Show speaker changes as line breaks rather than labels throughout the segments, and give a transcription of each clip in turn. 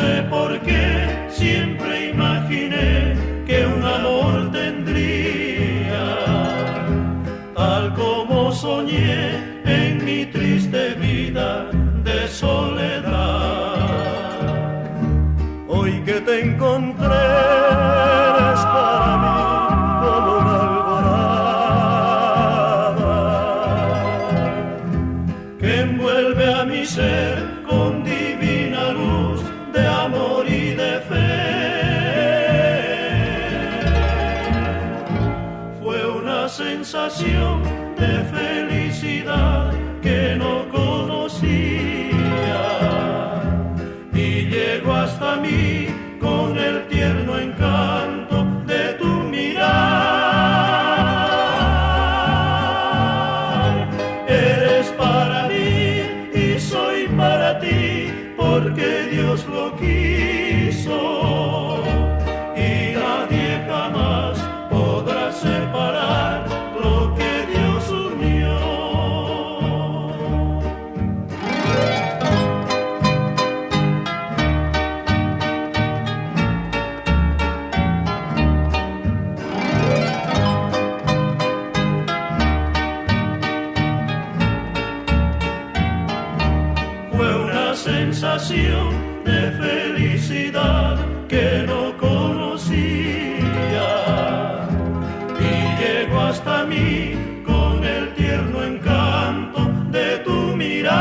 sé por qué, siempre imaginé que un amor tendría, tal como soñé en mi triste vida de soledad. Hoy que te encontré eres para mí como una alborada que envuelve a mi ser con divina luz de amor y de fe. Fue una sensación de felicidad que no conocía y llegó hasta mí con el tierno encanto de tu mirar. Eres para mí y soy para ti, porque Dios lo quiso y nadie jamás podrá separar lo que Dios unió. Fue una sensación de felicidad que no conocía y llegó hasta mí con el tierno encanto de tu mirar.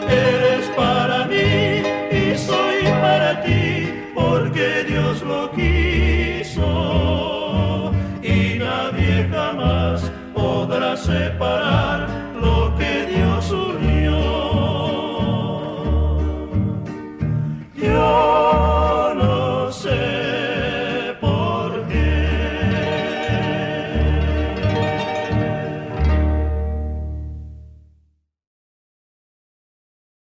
Eres para mí y soy para ti, porque Dios lo quiso